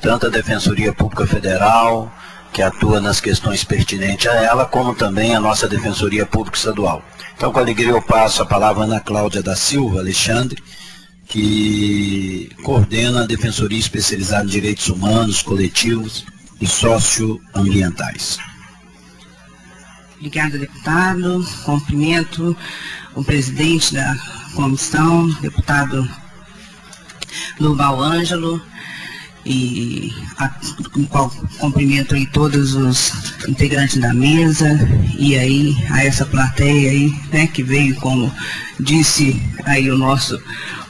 tanto a Defensoria Pública Federal, que atua nas questões pertinentes a ela, como também a nossa Defensoria Pública Estadual. Então, com alegria, eu passo a palavra à Ana Cláudia da Silva Alexandre, que coordena a Defensoria Especializada em Direitos Humanos, Coletivos e Socioambientais. Obrigada, deputado. Cumprimento o presidente da comissão, deputado Durval Ângelo, e cumprimento aí todos os integrantes da mesa e aí a essa plateia aí, né, que veio, como disse aí o nosso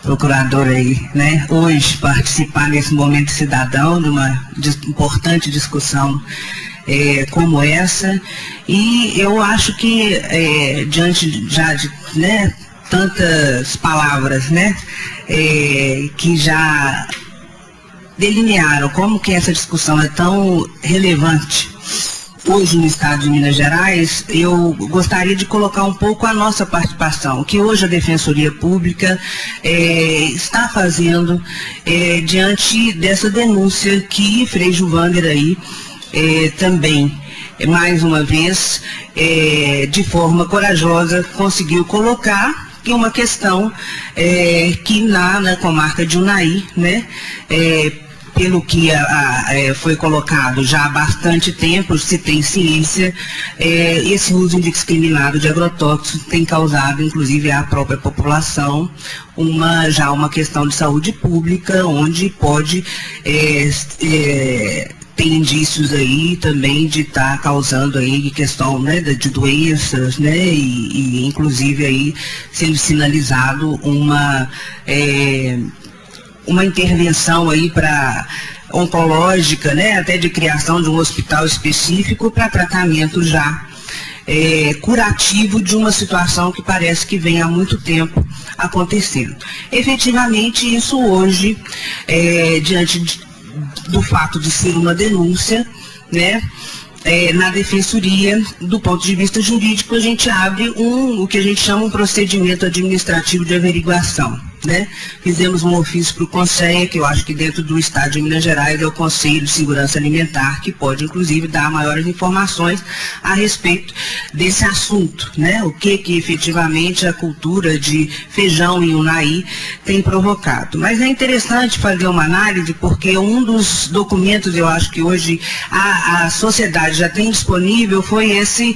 procurador aí, né, hoje participar nesse momento cidadão de uma importante discussão como essa. E eu acho que diante já de, né, tantas palavras, né, que já delinearam como que essa discussão é tão relevante hoje no estado de Minas Gerais, eu gostaria de colocar um pouco a nossa participação, que hoje a Defensoria Pública está fazendo diante dessa denúncia que Frei Gilvander aí também, mais uma vez, de forma corajosa, conseguiu colocar que uma questão que na comarca de Unai, né, pelo que foi colocado já há bastante tempo, se tem ciência, esse uso indiscriminado de agrotóxicos tem causado, inclusive, à própria população já uma questão de saúde pública, onde pode tem indícios aí também de estar causando aí questão, né, de doenças, né, e inclusive aí sendo sinalizado uma intervenção aí para oncológica, né, até de criação de um hospital específico para tratamento já curativo de uma situação que parece que vem há muito tempo acontecendo. Efetivamente, isso hoje, diante do fato de ser uma denúncia, né, na defensoria, do ponto de vista jurídico, a gente abre o que a gente chama um procedimento administrativo de averiguação, né? Fizemos um ofício para o CONSEA, que eu acho que dentro do estado de Minas Gerais é o Conselho de Segurança Alimentar, que pode inclusive dar maiores informações a respeito desse assunto, né? O que efetivamente a cultura de feijão em Unai tem provocado. Mas é interessante fazer uma análise, porque um dos documentos, eu acho que hoje a sociedade já tem disponível, foi esse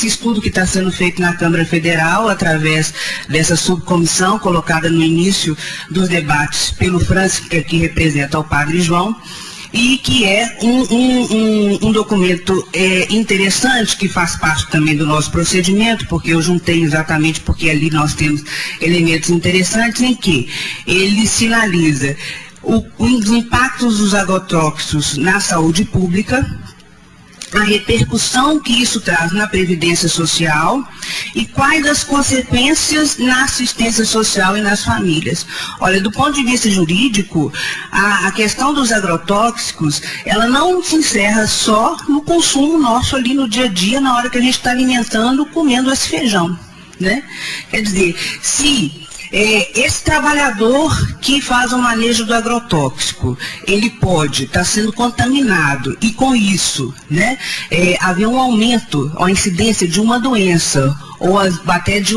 estudo que está sendo feito na Câmara Federal, através dessa subcomissão colocada no início dos debates pelo Francis, que representa o Padre João, e que é um documento interessante, que faz parte também do nosso procedimento, porque eu juntei exatamente porque ali nós temos elementos interessantes em que ele sinaliza os impactos dos agrotóxicos na saúde pública, a repercussão que isso traz na Previdência Social e quais as consequências na assistência social e nas famílias. Olha, do ponto de vista jurídico, a questão dos agrotóxicos, ela não se encerra só no consumo nosso ali no dia a dia, na hora que a gente está alimentando, comendo esse feijão, né? Quer dizer, se esse trabalhador que faz o manejo do agrotóxico, ele pode estar sendo contaminado e com isso, né, haver um aumento, a incidência de uma doença, ou até de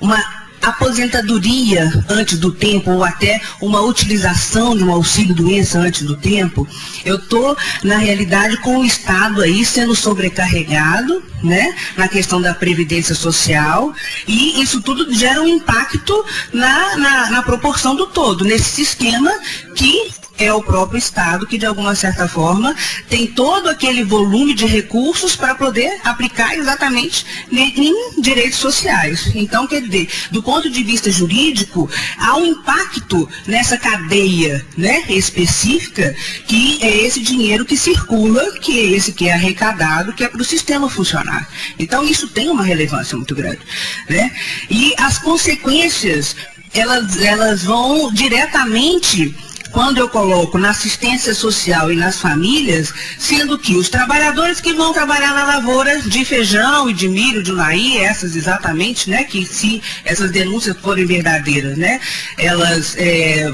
uma aposentadoria antes do tempo, ou até uma utilização de um auxílio-doença antes do tempo. Eu estou, na realidade, com o Estado aí sendo sobrecarregado, né, na questão da Previdência Social, e isso tudo gera um impacto na proporção do todo, nesse sistema que é o próprio Estado que, de alguma certa forma, tem todo aquele volume de recursos para poder aplicar exatamente em direitos sociais. Então, quer dizer, do ponto de vista jurídico, há um impacto nessa cadeia, né, específica, que é esse dinheiro que circula, que é esse que é arrecadado, que é para o sistema funcionar. Então, isso tem uma relevância muito grande, né? E as consequências, elas vão diretamente quando eu coloco na assistência social e nas famílias, sendo que os trabalhadores que vão trabalhar na lavoura de feijão e de milho, de unaí, essas exatamente, né, que se essas denúncias forem verdadeiras, né, elas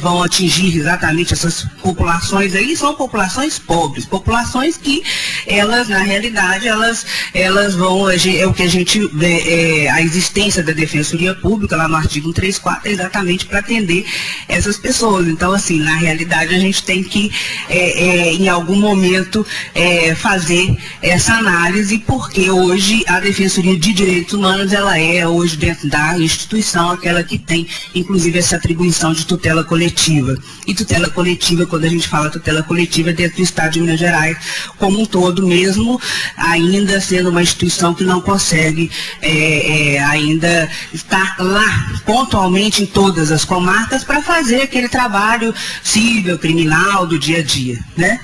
vão atingir exatamente essas populações aí, são populações pobres, populações que elas, na realidade, elas vão, é o que a gente vê, a existência da Defensoria Pública, lá no artigo 134, é exatamente para atender essas pessoas. Então, assim, na realidade, a gente tem que, em algum momento, fazer essa análise, porque hoje a Defensoria de Direitos Humanos, ela é hoje dentro da instituição aquela que tem, inclusive, essa atribuição de tutela coletiva. E tutela coletiva, quando a gente fala tutela coletiva, dentro do Estado de Minas Gerais, como um todo, mesmo ainda sendo uma instituição que não consegue ainda estar lá pontualmente em todas as comarcas para fazer aquele trabalho civil, criminal do dia a dia, né?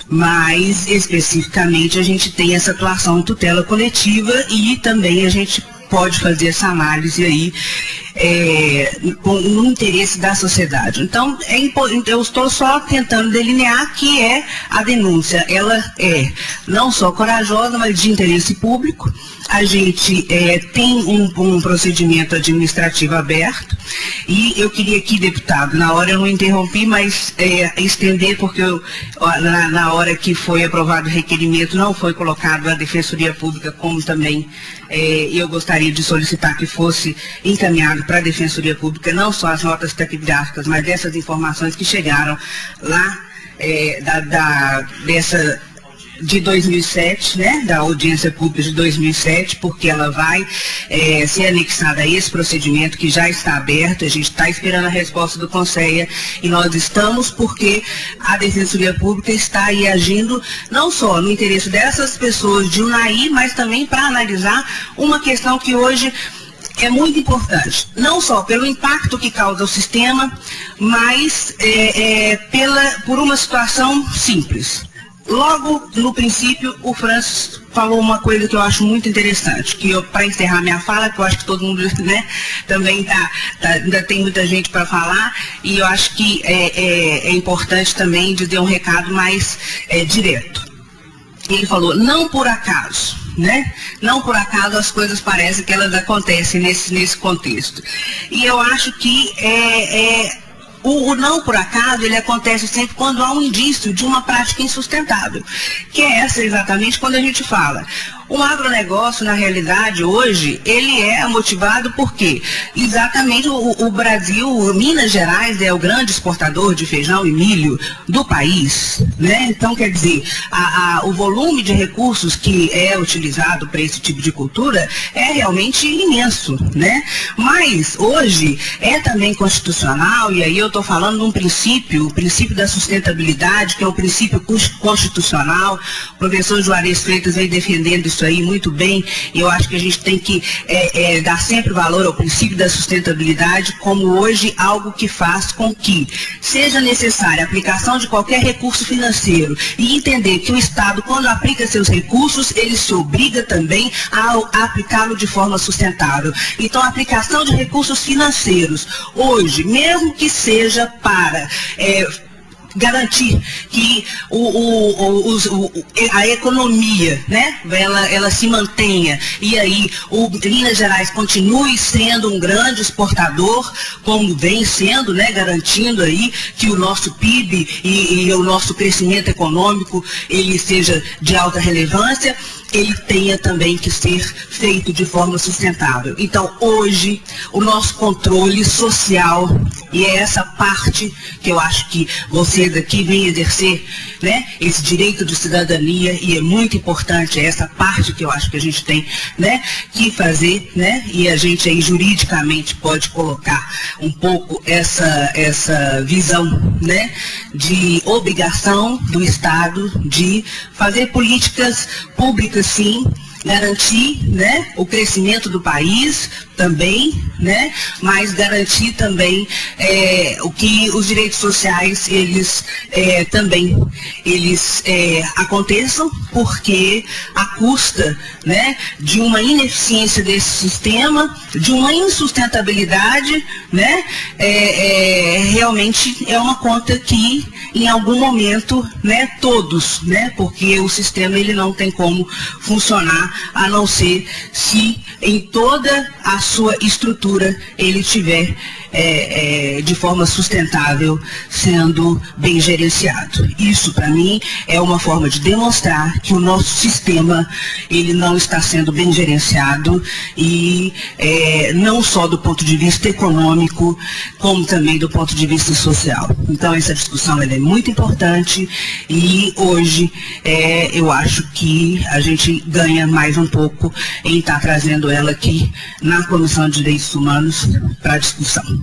Mas, especificamente, a gente tem essa atuação em tutela coletiva e também a gente pode fazer essa análise aí no interesse da sociedade. Então, eu estou só tentando delinear que a denúncia, ela é não só corajosa, mas de interesse público. A gente tem um procedimento administrativo aberto e eu queria aqui, deputado, na hora eu não interrompi, mas estender, porque na hora que foi aprovado o requerimento não foi colocado a Defensoria Pública, como também eu gostaria de solicitar que fosse encaminhado para a Defensoria Pública, não só as notas taquigráficas, mas dessas informações que chegaram lá de 2007, né, da audiência pública de 2007, porque ela vai ser anexada a esse procedimento que já está aberto. A gente está esperando a resposta do Conselho e nós estamos, porque a Defensoria Pública está aí agindo não só no interesse dessas pessoas de unaí, mas também para analisar uma questão que hoje é muito importante, não só pelo impacto que causa o sistema, mas por uma situação simples. Logo no princípio, o Francis falou uma coisa que eu acho muito interessante, que para encerrar minha fala, que eu acho que todo mundo, né, também ainda tem muita gente para falar, e eu acho que é importante também dizer um recado mais direto. Ele falou, não por acaso, né? Não por acaso as coisas parecem que elas acontecem nesse contexto. E eu acho que o não por acaso, ele acontece sempre quando há um indício de uma prática insustentável, que é essa exatamente quando a gente fala. O agronegócio, na realidade, hoje, ele é motivado por quê? Exatamente o Brasil, Minas Gerais é o grande exportador de feijão e milho do país, né? Então, quer dizer, o volume de recursos que é utilizado para esse tipo de cultura é realmente imenso, né? Mas, hoje, é também constitucional, e aí eu estou falando de um princípio, o princípio da sustentabilidade, que é um princípio constitucional. O professor Juarez Freitas vem defendendo isso aí muito bem, e eu acho que a gente tem que dar sempre valor ao princípio da sustentabilidade como hoje algo que faz com que seja necessária a aplicação de qualquer recurso financeiro e entender que o Estado, quando aplica seus recursos, ele se obriga também a aplicá-lo de forma sustentável. Então, a aplicação de recursos financeiros hoje, mesmo que seja para garantir que a economia, né, ela se mantenha, e aí Minas Gerais continue sendo um grande exportador, como vem sendo, né, garantindo aí que o nosso PIB e o nosso crescimento econômico, ele seja de alta relevância, ele tenha também que ser feito de forma sustentável. Então, hoje, o nosso controle social, e é essa parte que eu acho que vocês aqui vêm exercer, né, esse direito de cidadania, e é muito importante essa parte que eu acho que a gente tem, né, que fazer, né, e a gente aí juridicamente pode colocar um pouco essa visão, né, de obrigação do Estado de fazer políticas públicas, sim, garantir, né, o crescimento do país, também, né, mas garantir também o que os direitos sociais também aconteçam, porque a custa, né, de uma ineficiência desse sistema, de uma insustentabilidade, né, realmente é uma conta que em algum momento, né, todos, né, porque o sistema ele não tem como funcionar a não ser se em toda a sua estrutura ele tiver de forma sustentável sendo bem gerenciado. Isso, para mim, é uma forma de demonstrar que o nosso sistema ele não está sendo bem gerenciado e não só do ponto de vista econômico, como também do ponto de vista social. Então, essa discussão ela é muito importante e hoje eu acho que a gente ganha mais um pouco em estar trazendo ela aqui na Comissão de Direitos Humanos para discussão.